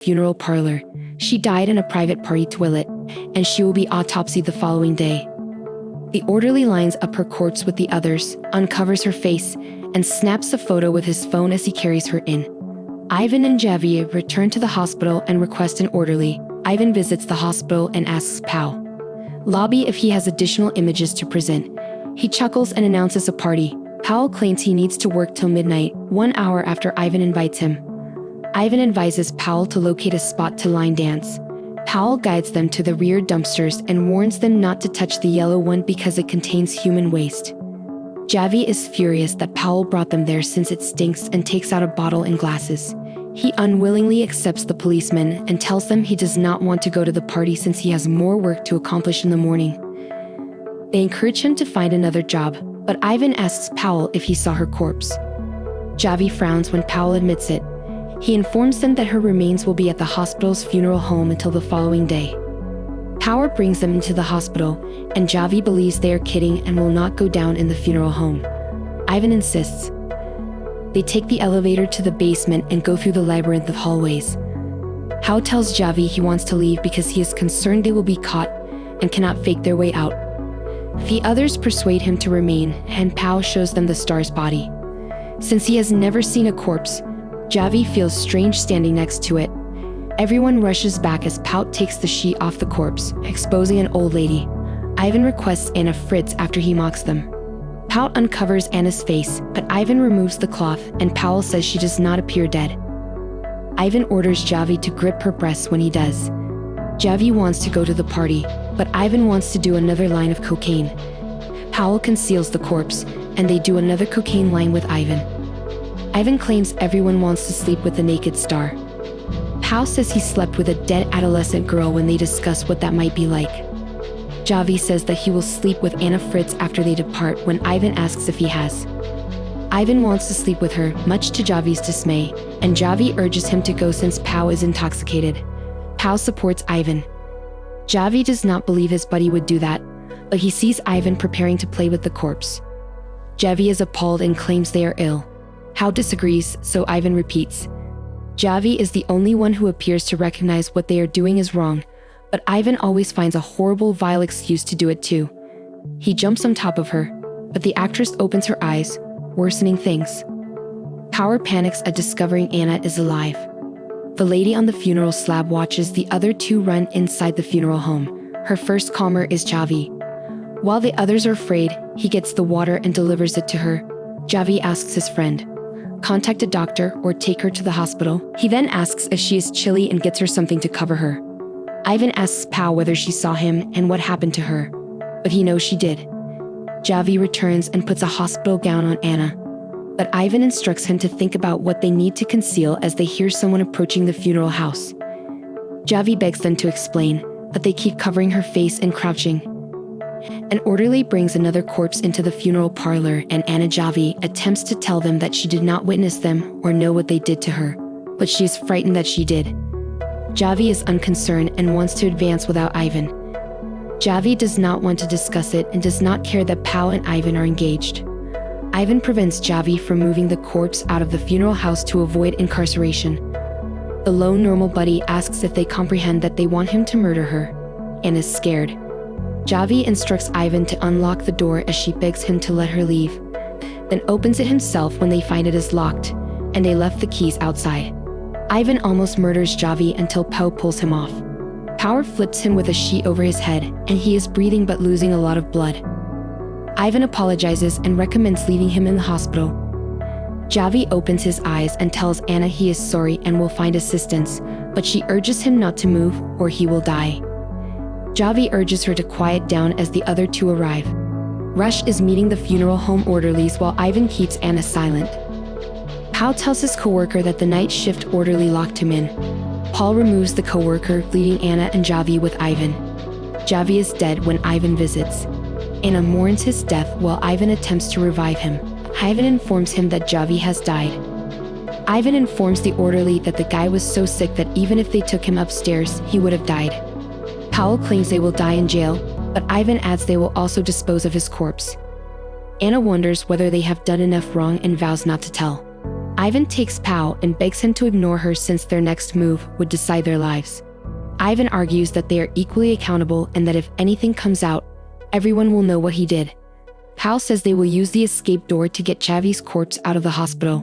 funeral parlor. She died in a private party toilet, and she will be autopsied the following day. The orderly lines up her corpse with the others, uncovers her face, and snaps a photo with his phone as he carries her in. Ivan and Javi return to the hospital and request an orderly. Ivan visits the hospital and asks Pao Lobby if he has additional images to present. He chuckles and announces a party. Pao claims he needs to work till midnight, 1 hour after Ivan invites him. Ivan advises Powell to locate a spot to line dance. Powell guides them to the rear dumpsters and warns them not to touch the yellow one because it contains human waste. Javi is furious that Powell brought them there since it stinks and takes out a bottle and glasses. He unwillingly accepts the policeman and tells them he does not want to go to the party since he has more work to accomplish in the morning. They encourage him to find another job, but Ivan asks Powell if he saw her corpse. Javi frowns when Powell admits it. He informs them that her remains will be at the hospital's funeral home until the following day. Power brings them into the hospital, and Javi believes they are kidding and will not go down in the funeral home. Ivan insists. They take the elevator to the basement and go through the labyrinth of hallways. Hao tells Javi he wants to leave because he is concerned they will be caught and cannot fake their way out. The others persuade him to remain, and Pao shows them the star's body. Since he has never seen a corpse, Javi feels strange standing next to it. Everyone rushes back as Pout takes the sheet off the corpse, exposing an old lady. Ivan requests Anna Fritz after he mocks them. Pout uncovers Anna's face, but Ivan removes the cloth, and Powell says she does not appear dead. Ivan orders Javi to grip her breasts when he does. Javi wants to go to the party, but Ivan wants to do another line of cocaine. Powell conceals the corpse, and they do another cocaine line with Ivan. Ivan claims everyone wants to sleep with the naked star. Pao says he slept with a dead adolescent girl when they discuss what that might be like. Javi says that he will sleep with Anna Fritz after they depart when Ivan asks if he has. Ivan wants to sleep with her, much to Javi's dismay, and Javi urges him to go since Pao is intoxicated. Pao supports Ivan. Javi does not believe his buddy would do that, but he sees Ivan preparing to play with the corpse. Javi is appalled and claims they are ill. Pao disagrees, so Ivan repeats. Javi is the only one who appears to recognize what they are doing is wrong, but Ivan always finds a horrible, vile excuse to do it too. He jumps on top of her, but the actress opens her eyes, worsening things. Power panics at discovering Anna is alive. The lady on the funeral slab watches the other two run inside the funeral home. Her first calmer is Javi. While the others are afraid, he gets the water and delivers it to her. Javi asks his friend, contact a doctor or take her to the hospital. He then asks if she is chilly and gets her something to cover her. Ivan asks Pao whether she saw him and what happened to her, but he knows she did. Javi returns and puts a hospital gown on Anna, but Ivan instructs him to think about what they need to conceal as they hear someone approaching the funeral house. Javi begs them to explain, but they keep covering her face and crouching. An orderly brings another corpse into the funeral parlor, and Anna Javi attempts to tell them that she did not witness them or know what they did to her, but she is frightened that she did. Javi is unconcerned and wants to advance without Ivan. Javi does not want to discuss it and does not care that Pao and Ivan are engaged. Ivan prevents Javi from moving the corpse out of the funeral house to avoid incarceration. The lone normal buddy asks if they comprehend that they want him to murder her, and is scared. Javi instructs Ivan to unlock the door as she begs him to let her leave, then opens it himself when they find it is locked, and they left the keys outside. Ivan almost murders Javi until Pao pulls him off. Power flips him with a sheet over his head, and he is breathing but losing a lot of blood. Ivan apologizes and recommends leaving him in the hospital. Javi opens his eyes and tells Anna he is sorry and will find assistance, but she urges him not to move or he will die. Javi urges her to quiet down as the other two arrive. Rush is meeting the funeral home orderlies while Ivan keeps Anna silent. Pao tells his coworker that the night shift orderly locked him in. Paul removes the coworker, leaving Anna and Javi with Ivan. Javi is dead when Ivan visits. Anna mourns his death while Ivan attempts to revive him. Ivan informs him that Javi has died. Ivan informs the orderly that the guy was so sick that even if they took him upstairs, he would have died. Powell claims they will die in jail, but Ivan adds they will also dispose of his corpse. Anna wonders whether they have done enough wrong and vows not to tell. Ivan takes Pao and begs him to ignore her since their next move would decide their lives. Ivan argues that they are equally accountable and that if anything comes out, everyone will know what he did. Pao says they will use the escape door to get Javi's corpse out of the hospital.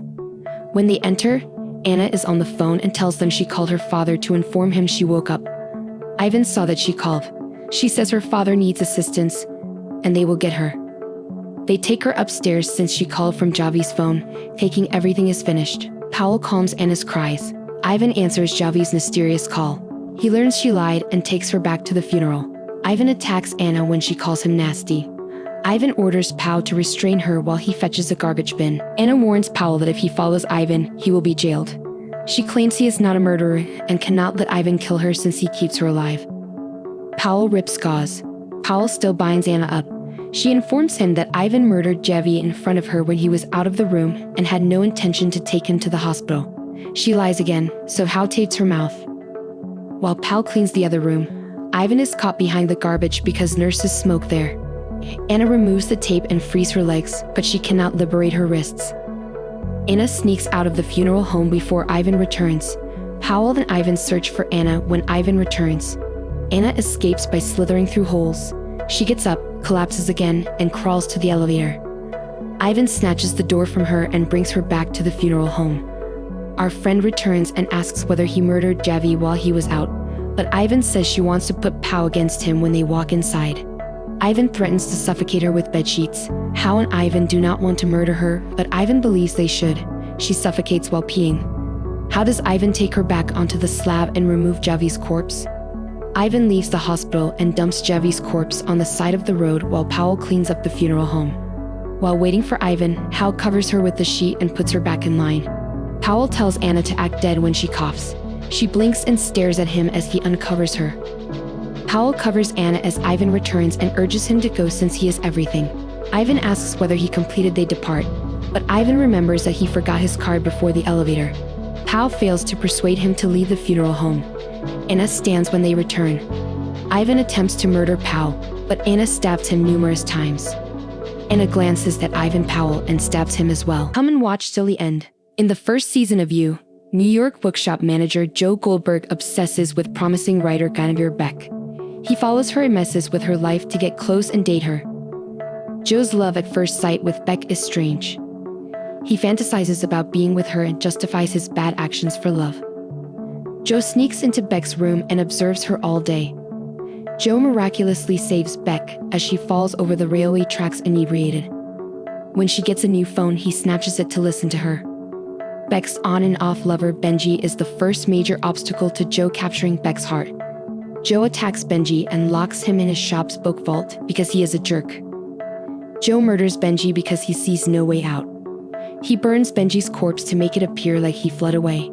When they enter, Anna is on the phone and tells them she called her father to inform him she woke up. Ivan saw that she called. She says her father needs assistance, and they will get her. They take her upstairs since she called from Javi's phone, taking everything is finished. Powell calms Anna's cries. Ivan answers Javi's mysterious call. He learns she lied and takes her back to the funeral. Ivan attacks Anna when she calls him nasty. Ivan orders Pao to restrain her while he fetches a garbage bin. Anna warns Powell that if he follows Ivan, he will be jailed. She claims he is not a murderer and cannot let Ivan kill her since he keeps her alive. Powell rips gauze. Powell still binds Anna up. She informs him that Ivan murdered Javi in front of her when he was out of the room and had no intention to take him to the hospital. She lies again, so Hao tapes her mouth. While Powell cleans the other room, Ivan is caught behind the garbage because nurses smoke there. Anna removes the tape and frees her legs, but she cannot liberate her wrists. Anna sneaks out of the funeral home before Ivan returns. Powell and Ivan search for Anna when Ivan returns. Anna escapes by slithering through holes. She gets up, collapses again, and crawls to the elevator. Ivan snatches the door from her and brings her back to the funeral home. Our friend returns and asks whether he murdered Javi while he was out, but Ivan says she wants to put Pao against him when they walk inside. Ivan threatens to suffocate her with bedsheets. Hao and Ivan do not want to murder her, but Ivan believes they should. She suffocates while peeing. How does Ivan take her back onto the slab and remove Javi's corpse? Ivan leaves the hospital and dumps Javi's corpse on the side of the road while Powell cleans up the funeral home. While waiting for Ivan, Hao covers her with the sheet and puts her back in line. Powell tells Anna to act dead when she coughs. She blinks and stares at him as he uncovers her. Powell covers Anna as Ivan returns and urges him to go since he is everything. Ivan asks whether he completed they depart, but Ivan remembers that he forgot his card before the elevator. Powell fails to persuade him to leave the funeral home. Anna stands when they return. Ivan attempts to murder Powell, but Anna stabs him numerous times. Anna glances at Ivan Powell and stabs him as well. Come and watch till the end. In the first season of You, New York bookshop manager Joe Goldberg obsesses with promising writer Guinevere Beck. He follows her and messes with her life to get close and date her. Joe's love at first sight with Beck is strange. He fantasizes about being with her and justifies his bad actions for love. Joe sneaks into Beck's room and observes her all day. Joe miraculously saves Beck as she falls over the railway tracks inebriated. When she gets a new phone, he snatches it to listen to her. Beck's on and off lover Benji is the first major obstacle to Joe capturing Beck's heart. Joe attacks Benji and locks him in his shop's book vault because he is a jerk. Joe murders Benji because he sees no way out. He burns Benji's corpse to make it appear like he fled away.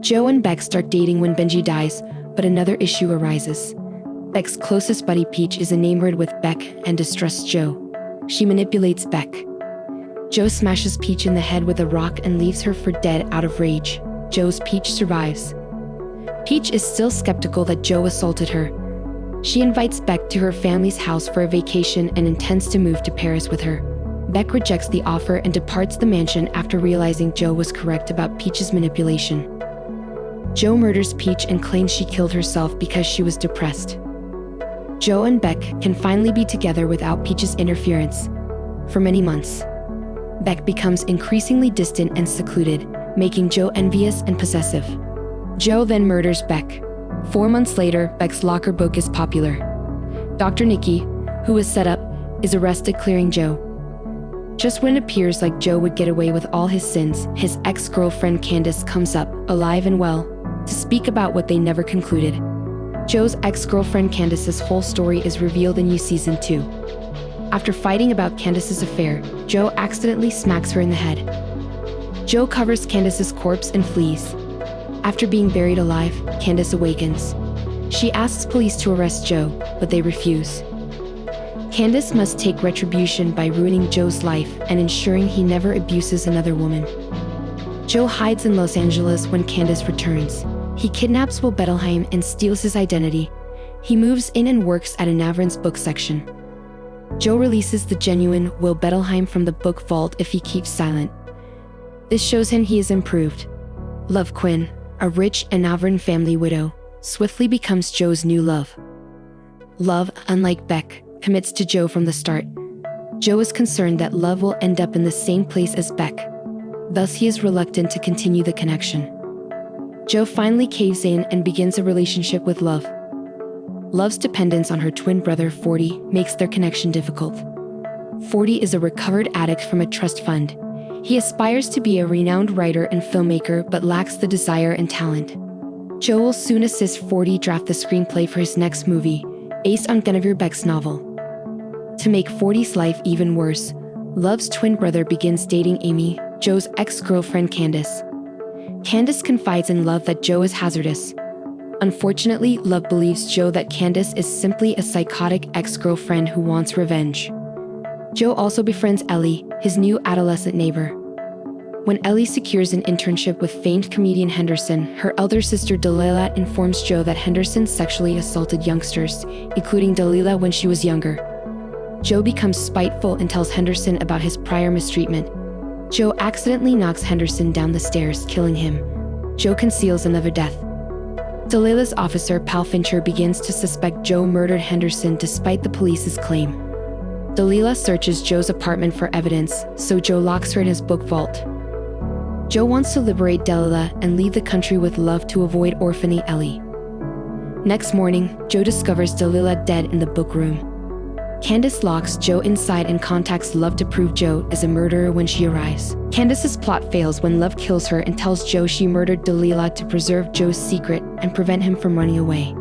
Joe and Beck start dating when Benji dies, but another issue arises. Beck's closest buddy Peach is enamored with Beck and distrusts Joe. She manipulates Beck. Joe smashes Peach in the head with a rock and leaves her for dead out of rage. Joe's Peach survives. Peach is still skeptical that Joe assaulted her. She invites Beck to her family's house for a vacation and intends to move to Paris with her. Beck rejects the offer and departs the mansion after realizing Joe was correct about Peach's manipulation. Joe murders Peach and claims she killed herself because she was depressed. Joe and Beck can finally be together without Peach's interference. For many months, Beck becomes increasingly distant and secluded, making Joe envious and possessive. Joe then murders Beck. 4 months later, Beck's locker book is popular. Dr. Nikki, who was set up, is arrested clearing Joe. Just when it appears like Joe would get away with all his sins, his ex-girlfriend Candace comes up, alive and well, to speak about what they never concluded. Joe's ex-girlfriend Candace's whole story is revealed in You Season 2. After fighting about Candace's affair, Joe accidentally smacks her in the head. Joe covers Candace's corpse and flees. After being buried alive, Candace awakens. She asks police to arrest Joe, but they refuse. Candace must take retribution by ruining Joe's life and ensuring he never abuses another woman. Joe hides in Los Angeles when Candace returns. He kidnaps Will Bettelheim and steals his identity. He moves in and works at a Navran's book section. Joe releases the genuine Will Bettelheim from the book vault if he keeps silent. This shows him he is improved. Love Quinn, a rich and Auvergne family widow, swiftly becomes Joe's new love. Love, unlike Beck, commits to Joe from the start. Joe is concerned that Love will end up in the same place as Beck. Thus he is reluctant to continue the connection. Joe finally caves in and begins a relationship with Love. Love's dependence on her twin brother 40 makes their connection difficult. 40 is a recovered addict from a trust fund. He aspires to be a renowned writer and filmmaker but lacks the desire and talent. Joe will soon assist 40 draft the screenplay for his next movie, based on Guinevere Beck's novel. To make 40's life even worse, Love's twin brother begins dating Amy, Joe's ex-girlfriend Candace. Candace confides in Love that Joe is hazardous. Unfortunately, Love believes Joe that Candace is simply a psychotic ex-girlfriend who wants revenge. Joe also befriends Ellie, his new adolescent neighbor. When Ellie secures an internship with famed comedian Henderson, her elder sister Delilah informs Joe that Henderson sexually assaulted youngsters, including Delilah when she was younger. Joe becomes spiteful and tells Henderson about his prior mistreatment. Joe accidentally knocks Henderson down the stairs, killing him. Joe conceals another death. Delilah's officer Pal Fincher begins to suspect Joe murdered Henderson despite the police's claim. Delilah searches Joe's apartment for evidence, so Joe locks her in his book vault. Joe wants to liberate Delilah and leave the country with Love to avoid orphaning Ellie. Next morning, Joe discovers Delilah dead in the book room. Candace locks Joe inside and contacts Love to prove Joe is a murderer when she arrives. Candace's plot fails when Love kills her and tells Joe she murdered Delilah to preserve Joe's secret and prevent him from running away.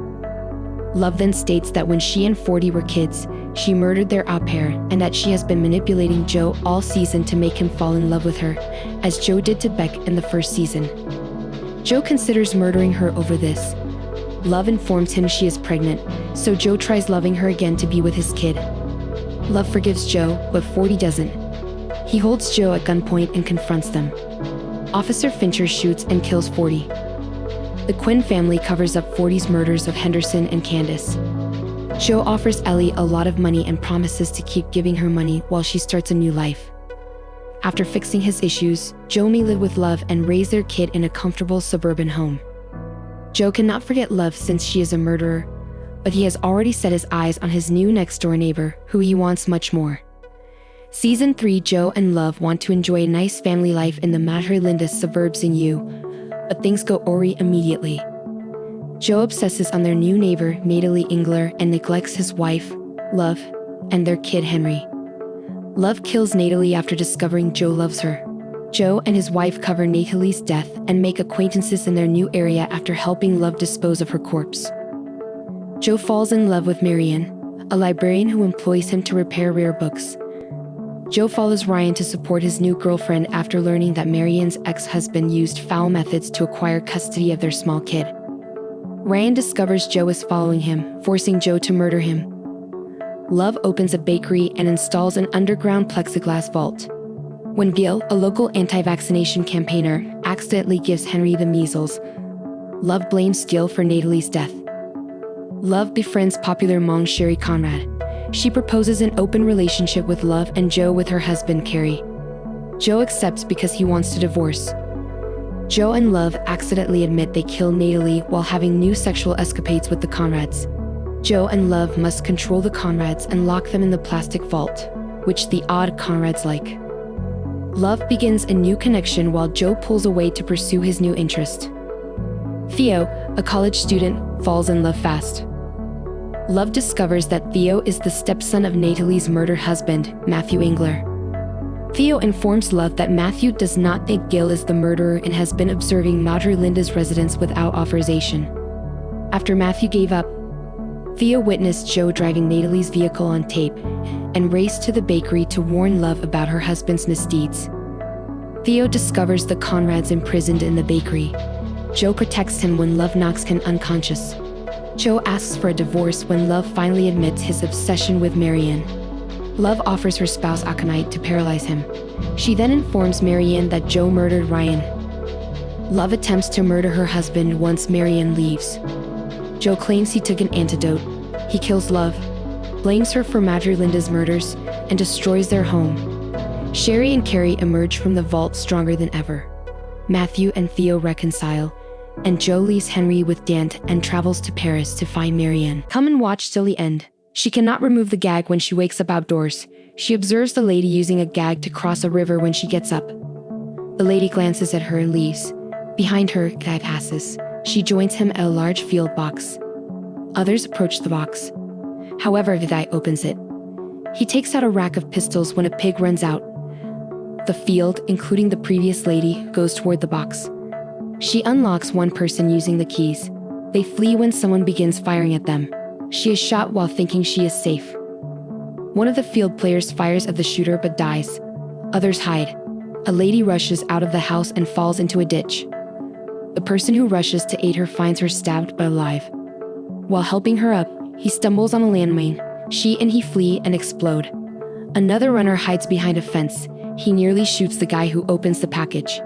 Love then states that when she and 40 were kids, she murdered their au pair and that she has been manipulating Joe all season to make him fall in love with her, as Joe did to Beck in the first season. Joe considers murdering her over this. Love informs him she is pregnant, so Joe tries loving her again to be with his kid. Love forgives Joe, but 40 doesn't. He holds Joe at gunpoint and confronts them. Officer Fincher shoots and kills 40. The Quinn family covers up 40's murders of Henderson and Candace. Joe offers Ellie a lot of money and promises to keep giving her money while she starts a new life. After fixing his issues, Joe may live with Love and raise their kid in a comfortable suburban home. Joe cannot forget Love since she is a murderer, but he has already set his eyes on his new next-door neighbor, who he wants much more. Season 3, Joe and Love want to enjoy a nice family life in the Madre Linda suburbs in U, but things go awry immediately. Joe obsesses on their new neighbor, Natalie Engler, and neglects his wife, Love, and their kid Henry. Love kills Natalie after discovering Joe loves her. Joe and his wife cover Natalie's death and make acquaintances in their new area after helping Love dispose of her corpse. Joe falls in love with Marianne, a librarian who employs him to repair rare books. Joe follows Ryan to support his new girlfriend after learning that Marianne's ex-husband used foul methods to acquire custody of their small kid. Ryan discovers Joe is following him, forcing Joe to murder him. Love opens a bakery and installs an underground plexiglass vault. When Gil, a local anti-vaccination campaigner, accidentally gives Henry the measles, Love blames Gil for Natalie's death. Love befriends popular monk Sherry Conrad. She proposes an open relationship with Love and Joe with her husband Carrie. Joe accepts because he wants to divorce. Joe and Love accidentally admit they killed Natalie while having new sexual escapades with the Conrads. Joe and Love must control the Conrads and lock them in the plastic vault, which the odd Conrads like. Love begins a new connection while Joe pulls away to pursue his new interest. Theo, a college student, falls in love fast. Love discovers that Theo is the stepson of Natalie's murdered husband, Matthew Engler. Theo informs Love that Matthew does not think Gil is the murderer and has been observing Madre Linda's residence without authorization. After Matthew gave up, Theo witnessed Joe driving Natalie's vehicle on tape and raced to the bakery to warn Love about her husband's misdeeds. Theo discovers the Conrads imprisoned in the bakery. Joe protects him when Love knocks him unconscious. Joe asks for a divorce when Love finally admits his obsession with Marianne. Love offers her spouse Aconite to paralyze him. She then informs Marianne that Joe murdered Ryan. Love attempts to murder her husband once Marianne leaves. Joe claims he took an antidote. He kills Love, blames her for Madre Linda's murders, and destroys their home. Sherry and Carrie emerge from the vault stronger than ever. Matthew and Theo reconcile, and Joe leaves Henry with Dant and travels to Paris to find Marianne. Come and watch till the end. She cannot remove the gag when she wakes up outdoors. She observes the lady using a gag to cross a river when she gets up. The lady glances at her and leaves. Behind her, Guy passes. She joins him at a large field box. Others approach the box. However, Guy opens it. He takes out a rack of pistols when a pig runs out. The field, including the previous lady, goes toward the box. She unlocks one person using the keys. They flee when someone begins firing at them. She is shot while thinking she is safe. One of the field players fires at the shooter but dies. Others hide. A lady rushes out of the house and falls into a ditch. The person who rushes to aid her finds her stabbed but alive. While helping her up, he stumbles on a landmine. She and he flee and explode. Another runner hides behind a fence. He nearly shoots the guy who opens the package.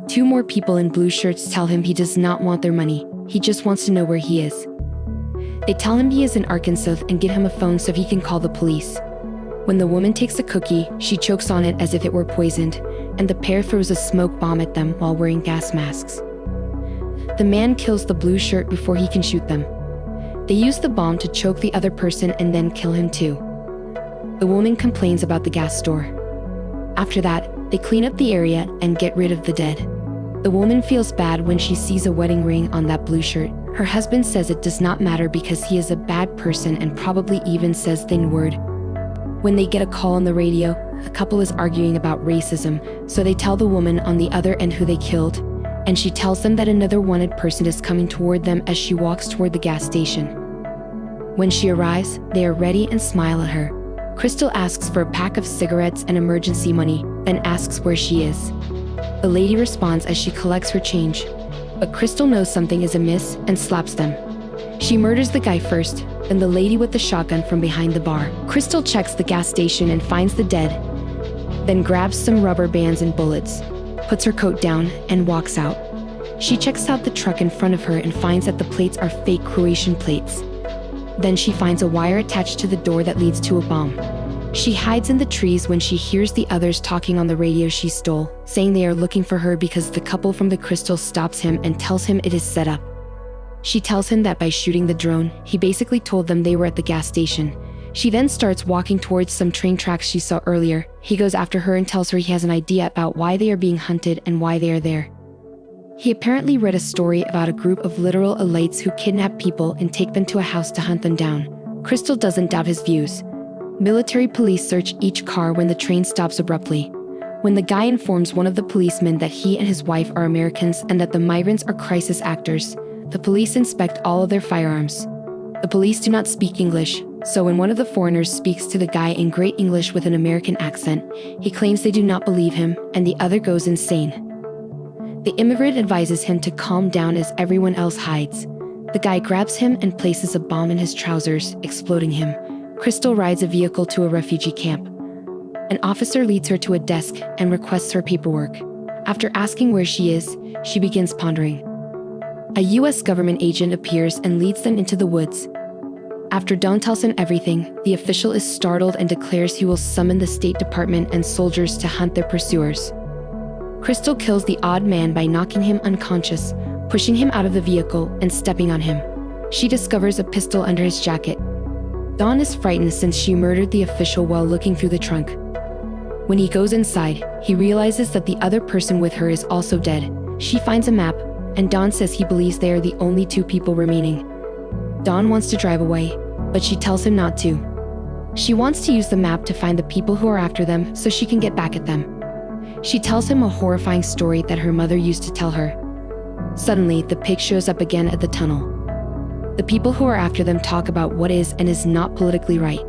Two more people in blue shirts tell him he does not want their money. He just wants to know where he is. They tell him he is in Arkansas and give him a phone so he can call the police. When the woman takes a cookie, she chokes on it as if it were poisoned, and the pair throws a smoke bomb at them while wearing gas masks. The man kills the blue shirt before he can shoot them. They use the bomb to choke the other person and then kill him too. The woman complains about the gas store. After that, they clean up the area and get rid of the dead. The woman feels bad when she sees a wedding ring on that blue shirt. Her husband says it does not matter because he is a bad person and probably even says the N-word. When they get a call on the radio, a couple is arguing about racism, so they tell the woman on the other end who they killed, and she tells them that another wanted person is coming toward them as she walks toward the gas station. When she arrives, they are ready and smile at her. Crystal asks for a pack of cigarettes and emergency money, then asks where she is. The lady responds as she collects her change, but Crystal knows something is amiss and slaps them. She murders the guy first, then the lady with the shotgun from behind the bar. Crystal checks the gas station and finds the dead, then grabs some rubber bands and bullets, puts her coat down, and walks out. She checks out the truck in front of her and finds that the plates are fake Croatian plates. Then she finds a wire attached to the door that leads to a bomb. She hides in the trees when she hears the others talking on the radio she stole, saying they are looking for her because the couple from the crystal stops him and tells him it is set up. She tells him that by shooting the drone, he basically told them they were at the gas station. She then starts walking towards some train tracks she saw earlier. He goes after her and tells her he has an idea about why they are being hunted and why they are there. He apparently read a story about a group of literal elites who kidnap people and take them to a house to hunt them down. Crystal doesn't doubt his views. Military police search each car when the train stops abruptly. When the guy informs one of the policemen that he and his wife are Americans and that the migrants are crisis actors, the police inspect all of their firearms. The police do not speak English, so when one of the foreigners speaks to the guy in great English with an American accent, he claims they do not believe him, and the other goes insane. The immigrant advises him to calm down as everyone else hides. The guy grabs him and places a bomb in his trousers, exploding him. Crystal rides a vehicle to a refugee camp. An officer leads her to a desk and requests her paperwork. After asking where she is, she begins pondering. A US government agent appears and leads them into the woods. After Dawn tells him everything, the official is startled and declares he will summon the State Department and soldiers to hunt their pursuers. Crystal kills the odd man by knocking him unconscious, pushing him out of the vehicle, and stepping on him. She discovers a pistol under his jacket. Dawn is frightened since she murdered the official while looking through the trunk. When he goes inside, he realizes that the other person with her is also dead. She finds a map, and Dawn says he believes they are the only two people remaining. Dawn wants to drive away, but she tells him not to. She wants to use the map to find the people who are after them so she can get back at them. She tells him a horrifying story that her mother used to tell her. Suddenly, the pig shows up again at the tunnel. The people who are after them talk about what is and is not politically right.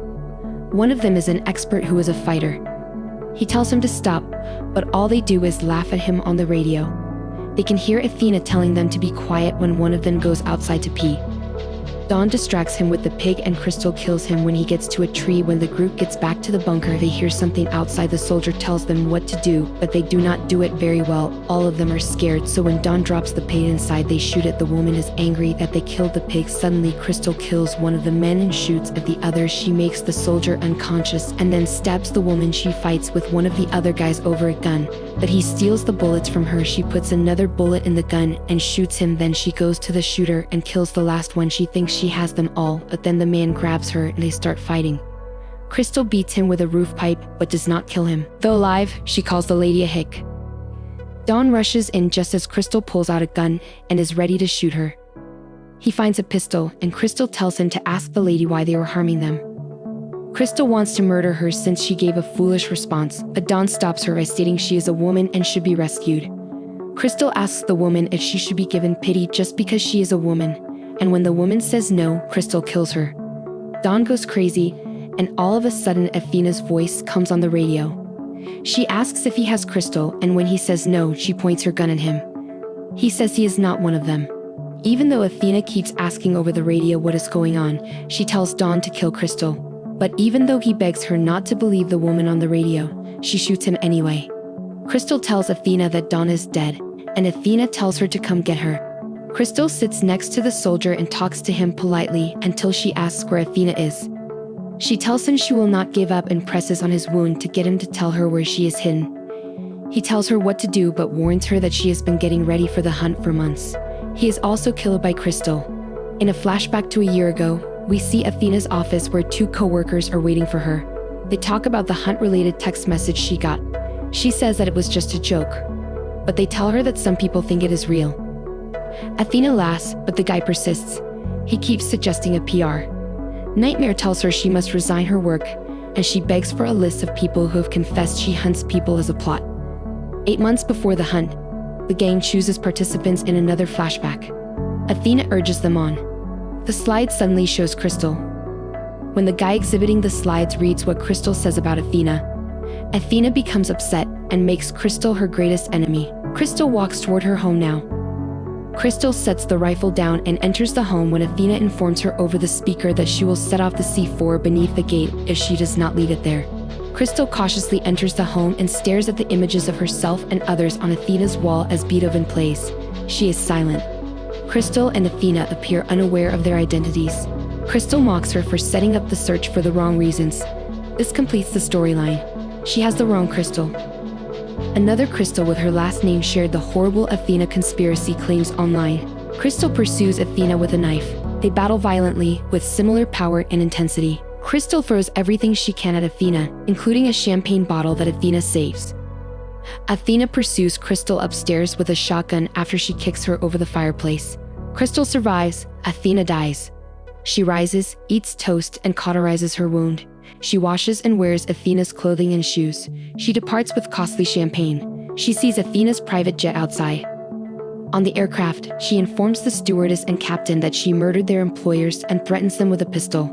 One of them is an expert who is a fighter. He tells him to stop, but all they do is laugh at him on the radio. They can hear Athena telling them to be quiet when one of them goes outside to pee. Dawn distracts him with the pig and Crystal kills him when he gets to a tree. When the group gets back to the bunker, they hear something outside. The soldier tells them what to do, but they do not do it very well. All of them are scared, so when Dawn drops the pig inside, they shoot it. The woman is angry that they killed the pig. Suddenly, Crystal kills one of the men and shoots at the other. She makes the soldier unconscious and then stabs the woman. She fights with one of the other guys over a gun, but he steals the bullets from her. She puts another bullet in the gun and shoots him. Then she goes to the shooter and kills the last one. She thinks she has them all, but then the man grabs her and they start fighting. Crystal beats him with a roof pipe, but does not kill him. Though alive, she calls the lady a hick. Dawn rushes in just as Crystal pulls out a gun and is ready to shoot her. He finds a pistol, and Crystal tells him to ask the lady why they were harming them. Crystal wants to murder her since she gave a foolish response, but Dawn stops her by stating she is a woman and should be rescued. Crystal asks the woman if she should be given pity just because she is a woman, and when the woman says no, Crystal kills her. Dawn goes crazy, and all of a sudden Athena's voice comes on the radio. She asks if he has Crystal, and when he says no, she points her gun at him. He says he is not one of them. Even though Athena keeps asking over the radio what is going on, she tells Dawn to kill Crystal. But even though he begs her not to believe the woman on the radio, she shoots him anyway. Crystal tells Athena that Dawn is dead, and Athena tells her to come get her. Crystal sits next to the soldier and talks to him politely until she asks where Athena is. She tells him she will not give up and presses on his wound to get him to tell her where she is hidden. He tells her what to do but warns her that she has been getting ready for the hunt for months. He is also killed by Crystal. In a flashback to a year ago, we see Athena's office where two co-workers are waiting for her. They talk about the hunt-related text message she got. She says that it was just a joke, but they tell her that some people think it is real. Athena laughs, but the guy persists. He keeps suggesting a PR. Nightmare tells her she must resign her work, and she begs for a list of people who have confessed she hunts people as a plot. 8 months before the hunt, the gang chooses participants in another flashback. Athena urges them on. The slide suddenly shows Crystal. When the guy exhibiting the slides reads what Crystal says about Athena, Athena becomes upset and makes Crystal her greatest enemy. Crystal walks toward her home now. Crystal sets the rifle down and enters the home when Athena informs her over the speaker that she will set off the C4 beneath the gate if she does not leave it there. Crystal cautiously enters the home and stares at the images of herself and others on Athena's wall as Beethoven plays. She is silent. Crystal and Athena appear unaware of their identities. Crystal mocks her for setting up the search for the wrong reasons. This completes the storyline. She has the wrong Crystal. Another Crystal with her last name shared the horrible Athena conspiracy claims online. Crystal pursues Athena with a knife. They battle violently, with similar power and intensity. Crystal throws everything she can at Athena, including a champagne bottle that Athena saves. Athena pursues Crystal upstairs with a shotgun after she kicks her over the fireplace. Crystal survives, Athena dies. She rises, eats toast, and cauterizes her wound. She washes and wears Athena's clothing and shoes. She departs with costly champagne. She sees Athena's private jet outside. On the aircraft, she informs the stewardess and captain that she murdered their employers and threatens them with a pistol.